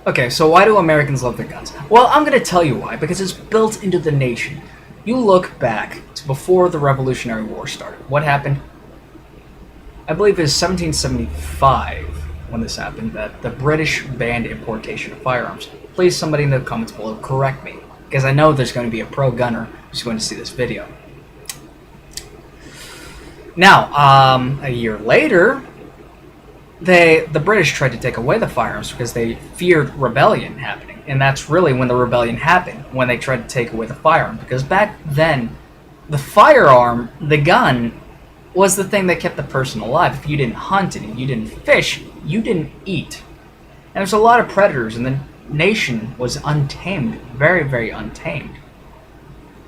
Okay, so why do Americans love their guns? Well, I'm going to tell you why, because it's built into the nation. You look back to before the Revolutionary War started. What happened? I believe it was 1775 when this happened that the British banned importation of firearms. Please, somebody in the comments below, correct me, because I know there's going to be a pro-gunner who's going to see this video. Now, a year later, the British tried to take away the firearms because they feared rebellion happening, and that's really when the rebellion happened, when they tried to take away the firearm, because back then, the firearm, the gun, was the thing that kept the person alive. If you didn't hunt and you didn't fish, you didn't eat. And there's a lot of predators, and the nation was untamed, very, very untamed.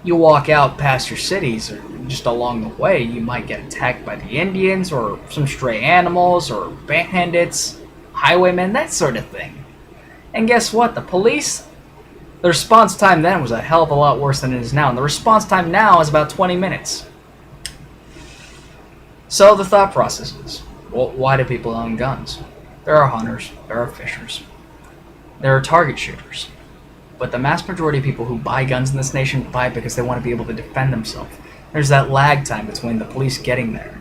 You walk out past your cities, or just along the way, you might get attacked by the Indians, or some stray animals, or bandits, highwaymen, that sort of thing. And guess what? The police, the response time then was a hell of a lot worse than it is now. And the response time now is about 20 minutes. So the thought process is, well, why do people own guns? There are hunters, there are fishers, there are target shooters. But the mass majority of people who buy guns in this nation buy it because they want to be able to defend themselves. There's that lag time between the police getting there.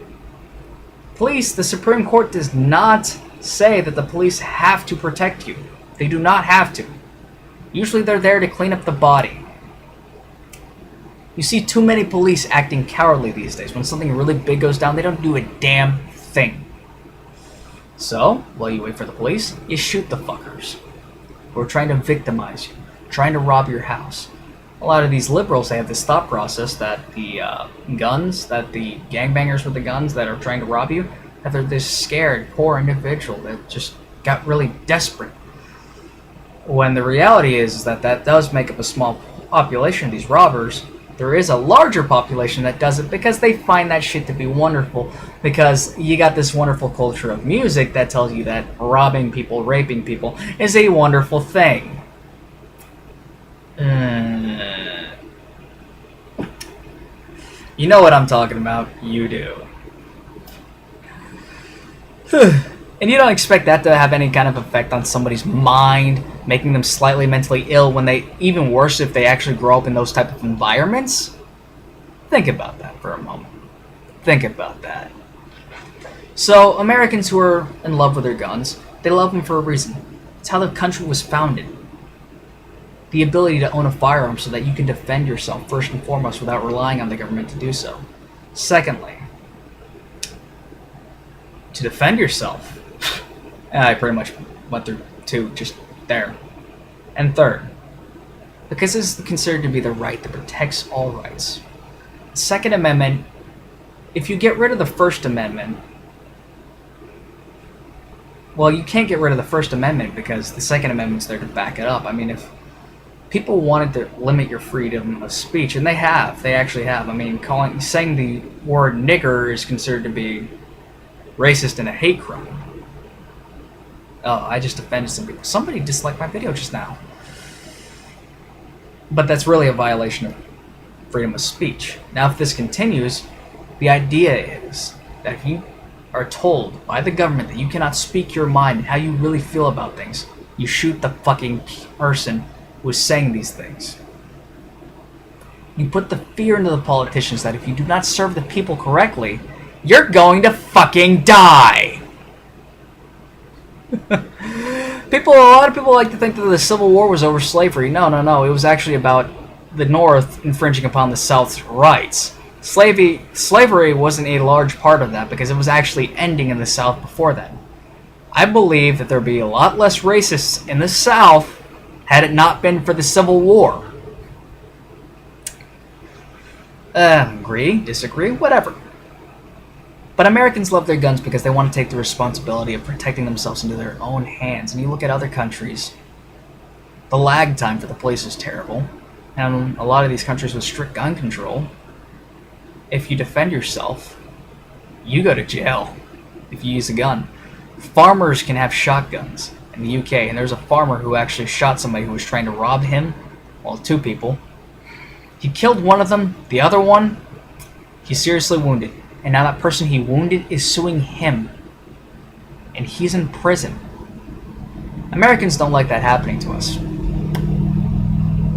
Police, the Supreme Court does not say that the police have to protect you. They do not have to. Usually they're there to clean up the body. You see too many police acting cowardly these days. When something really big goes down, they don't do a damn thing. So, while you wait for the police, you shoot the fuckers who are trying to victimize you, trying to rob your house. A lot of these liberals, they have this thought process that the guns, that the gangbangers with the guns that are trying to rob you, that they're this scared, poor individual that just got really desperate. When the reality is that that does make up a small population of these robbers. There is a larger population that does it because they find that shit to be wonderful, because you got this wonderful culture of music that tells you that robbing people, raping people is a wonderful thing. You know what I'm talking about. You do. And you don't expect that to have any kind of effect on somebody's mind, making them slightly mentally ill when they, even worse if they actually grow up in those type of environments? Think about that for a moment. Think about that. So, Americans who are in love with their guns, they love them for a reason. It's how the country was founded. The ability to own a firearm so that you can defend yourself first and foremost without relying on the government to do so. Secondly, to defend yourself. I pretty much went through two just there. And third, because this is considered to be the right that protects all rights. Second Amendment, if you get rid of the First Amendment, well, you can't get rid of the First Amendment because the Second Amendment's there to back it up. I mean, if people wanted to limit your freedom of speech, and they actually have. I mean, saying the word nigger is considered to be racist and a hate crime. Oh, I just offended some people. Somebody disliked my video just now. But that's really a violation of freedom of speech. Now, if this continues, the idea is that if you are told by the government that you cannot speak your mind and how you really feel about things, you shoot the fucking person who is saying these things. You put the fear into the politicians that if you do not serve the people correctly, you're going to fucking die. A lot of people like to think that the Civil War was over slavery. No. It was actually about the North infringing upon the South's rights. Slavery wasn't a large part of that because it was actually ending in the South before then. I believe that there'd be a lot less racists in the South had it not been for the Civil War. Agree, disagree, whatever. But Americans love their guns because they want to take the responsibility of protecting themselves into their own hands. And you look at other countries, the lag time for the police is terrible. And a lot of these countries with strict gun control, if you defend yourself, you go to jail if you use a gun. Farmers can have shotguns in the UK, and there's a farmer who actually shot somebody who was trying to rob him, well, two people. He killed one of them, the other one, he's seriously wounded. And now that person he wounded is suing him. And he's in prison. Americans don't like that happening to us.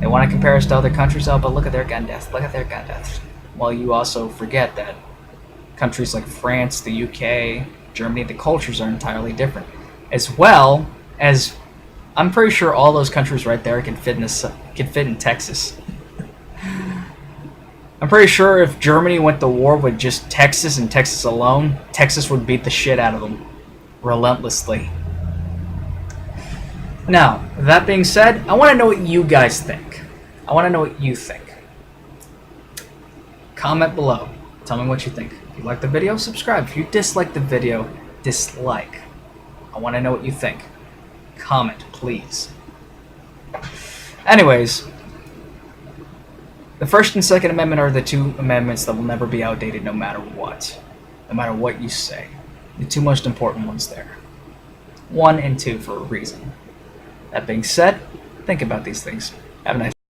They want to compare us to other countries. Oh, but look at their gun deaths. Look at their gun deaths. Well, you also forget that countries like France, the UK, Germany, the cultures are entirely different. As well as, I'm pretty sure all those countries right there can fit in Texas. I'm pretty sure if Germany went to war with just Texas and Texas alone, Texas would beat the shit out of them. Relentlessly. Now, that being said, I want to know what you guys think. I want to know what you think. Comment below. Tell me what you think. If you like the video, subscribe. If you dislike the video, dislike. I want to know what you think. Comment, please. Anyways, the First and Second Amendment are the two amendments that will never be outdated no matter what. No matter what you say. The two most important ones there. 1 and 2 for a reason. That being said, think about these things. Have a nice day.